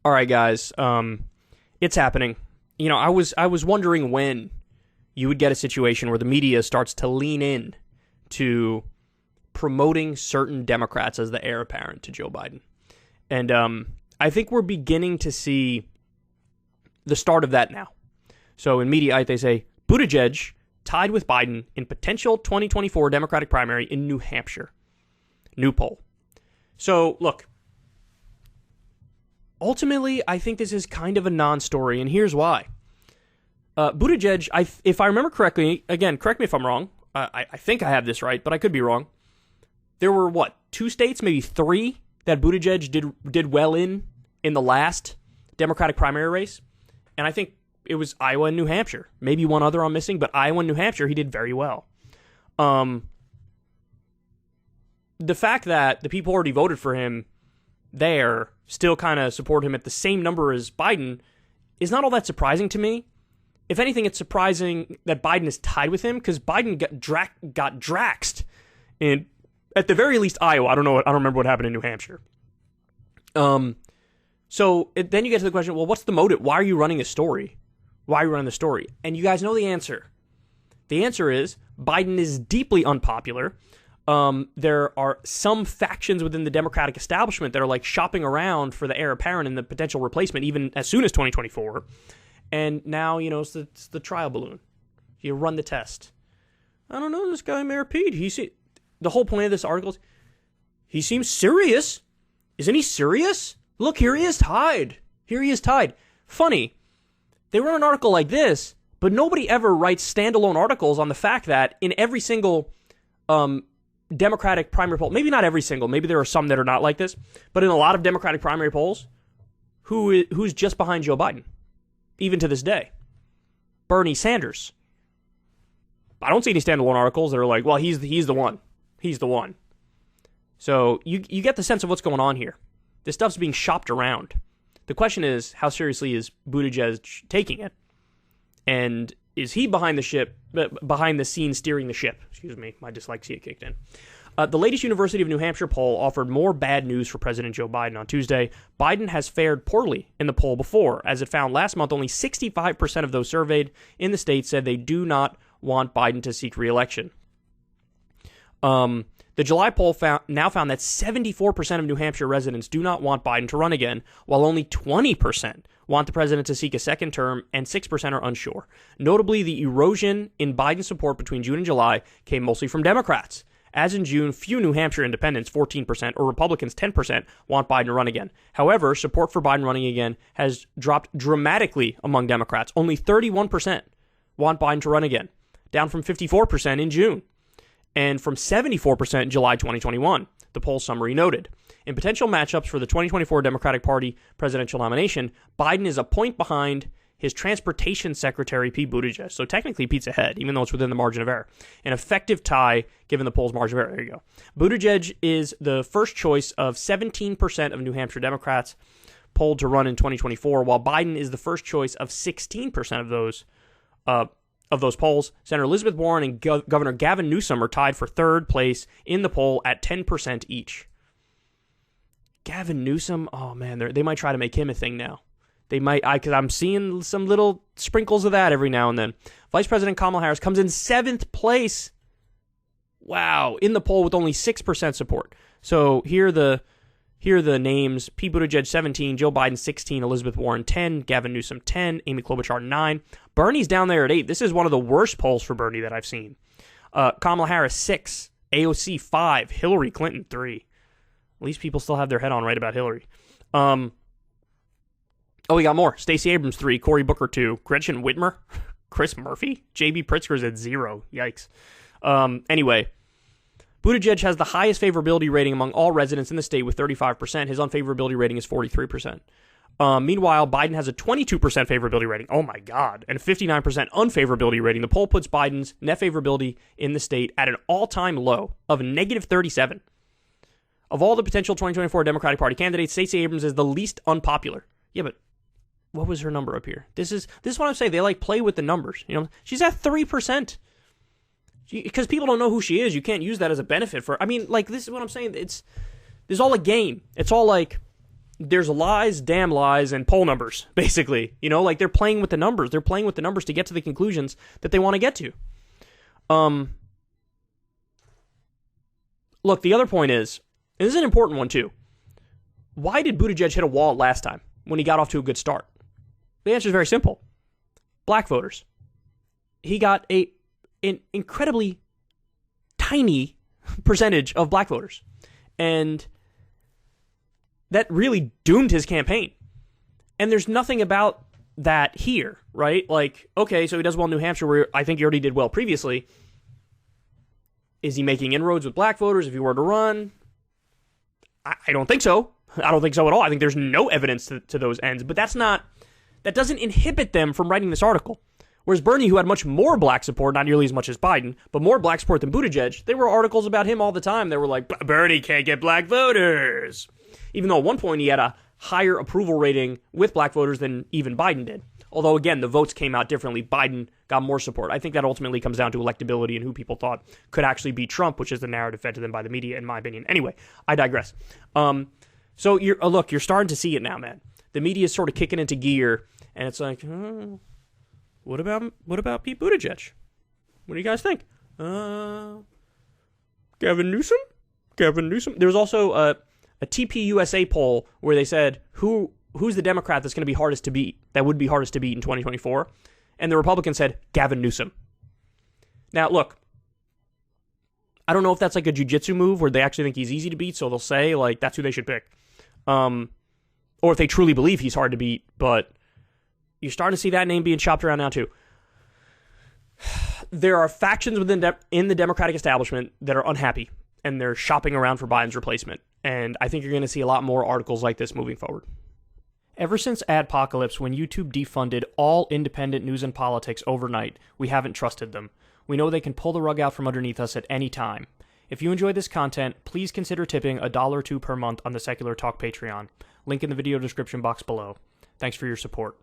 All right, guys. It's happening. I was wondering when you would get a situation where the media starts to lean in to promoting certain Democrats as the heir apparent to Joe Biden. And I think we're beginning to see the start of that now. So in Mediaite, they say, Buttigieg tied with Biden in potential 2024 Democratic primary in New Hampshire. New poll. So, look, ultimately, I think this is kind of a non-story, and here's why. Buttigieg, if I remember correctly, again, correct me if I'm wrong, I think I have this right, but I could be wrong. There were, 2 states, maybe 3, that Buttigieg did well in the last Democratic primary race, and I think it was Iowa and New Hampshire. Maybe one other I'm missing, but Iowa and New Hampshire, he did very well. The fact that the people already voted for him there still kind of support him at the same number as Biden is not all that surprising to me. If anything, it's surprising that Biden is tied with him because Biden got draxed in, at the very least, Iowa. I don't remember what happened in New Hampshire. Then you get to the question, well, what's the motive? Why are you running a story? Why are you running the story? And you guys know the answer. The answer is Biden is deeply unpopular. There are some factions within the Democratic establishment that are like shopping around for the heir apparent and the potential replacement even as soon as 2024. And now, it's the trial balloon. You run the test. I don't know, this guy, Mayor Pete. The whole point of this article is he seems serious. Isn't he serious? Look, here he is tied. Funny. They run an article like this, but nobody ever writes standalone articles on the fact that in every single Democratic primary poll, maybe not every single, maybe there are some that are not like this, but in a lot of Democratic primary polls, who's just behind Joe Biden, even to this day? Bernie Sanders. I don't see any standalone articles that are like, well, he's the one. He's the one. So you get the sense of what's going on here. This stuff's being shopped around. The question is, how seriously is Buttigieg taking it? And is he behind the scenes steering the ship? Excuse me, my dyslexia kicked in. The latest University of New Hampshire poll offered more bad news for President Joe Biden on Tuesday. Biden has fared poorly in the poll before. As it found last month, only 65% of those surveyed in the state said they do not want Biden to seek re-election. The July poll found that 74% of New Hampshire residents do not want Biden to run again, while only 20% want the president to seek a second term, and 6% are unsure. Notably, the erosion in Biden's support between June and July came mostly from Democrats. As in June, few New Hampshire independents, 14%, or Republicans, 10%, want Biden to run again. However, support for Biden running again has dropped dramatically among Democrats. Only 31% want Biden to run again, down from 54% in June, and from 74% in July 2021, the poll summary noted. In potential matchups for the 2024 Democratic Party presidential nomination, Biden is a point behind his transportation secretary, Pete Buttigieg. So technically, Pete's ahead, even though it's within the margin of error. An effective tie, given the poll's margin of error. There you go. Buttigieg is the first choice of 17% of New Hampshire Democrats polled to run in 2024, while Biden is the first choice of 16% of those polls. Senator Elizabeth Warren and Governor Gavin Newsom are tied for third place in the poll at 10% each. Gavin Newsom, oh man, they might try to make him a thing now. They might, because I'm seeing some little sprinkles of that every now and then. Vice President Kamala Harris comes in 7th place. Wow, in the poll with only 6% support. So here are the names: Pete Buttigieg 17, Joe Biden 16, Elizabeth Warren 10, Gavin Newsom 10, Amy Klobuchar 9. Bernie's down there at 8. This is one of the worst polls for Bernie that I've seen. Kamala Harris 6, AOC 5, Hillary Clinton 3. At least people still have their head on right about Hillary. We got more. Stacey Abrams 3, Cory Booker 2, Gretchen Whitmer, Chris Murphy, J.B. Pritzker's at 0. Yikes. Anyway, Buttigieg has the highest favorability rating among all residents in the state with 35%. His unfavorability rating is 43%. Meanwhile, Biden has a 22% favorability rating. Oh my God. And a 59% unfavorability rating. The poll puts Biden's net favorability in the state at an all-time low of negative 37. Of all the potential 2024 Democratic Party candidates, Stacey Abrams is the least unpopular. Yeah, but what was her number up here? This is what I'm saying. They play with the numbers. She's at 3%. Because people don't know who she is, you can't use that as a benefit for. This is what I'm saying. It's all a game. It's all like, there's lies, damn lies, and poll numbers, basically. You know, like they're playing with the numbers. They're playing with the numbers to get to the conclusions that they want to get to. Look, the other point is, and this is an important one too, why did Buttigieg hit a wall last time when he got off to a good start? The answer is very simple. Black voters. He got an incredibly tiny percentage of black voters. And that really doomed his campaign. And there's nothing about that here, right? Like, okay, so he does well in New Hampshire, where I think he already did well previously. Is he making inroads with black voters if he were to run? I don't think so. I don't think so at all. I think there's no evidence to those ends. But that doesn't inhibit them from writing this article. Whereas Bernie, who had much more black support, not nearly as much as Biden, but more black support than Buttigieg, there were articles about him all the time that were like, Bernie can't get black voters. Even though at one point he had a higher approval rating with black voters than even Biden did. Although, again, the votes came out differently. Biden got more support. I think that ultimately comes down to electability and who people thought could actually beat Trump, which is the narrative fed to them by the media, in my opinion. Anyway, I digress. So, you're starting to see it now, man. The media is sort of kicking into gear, and it's like, what about Pete Buttigieg? What do you guys think? Gavin Newsom? There was also a TPUSA poll where they said, who's the Democrat that's going to be hardest to beat, that would be hardest to beat in 2024? And the Republicans said, Gavin Newsom. Now, look, I don't know if that's like a jiu-jitsu move where they actually think he's easy to beat, so they'll say, like, that's who they should pick. Or if they truly believe he's hard to beat, but you're starting to see that name being chopped around now, too. There are factions in the Democratic establishment that are unhappy, and they're shopping around for Biden's replacement. And I think you're going to see a lot more articles like this moving forward. Ever since Adpocalypse, when YouTube defunded all independent news and politics overnight, we haven't trusted them. We know they can pull the rug out from underneath us at any time. If you enjoy this content, please consider tipping $1 or $2 per month on the Secular Talk Patreon. Link in the video description box below. Thanks for your support.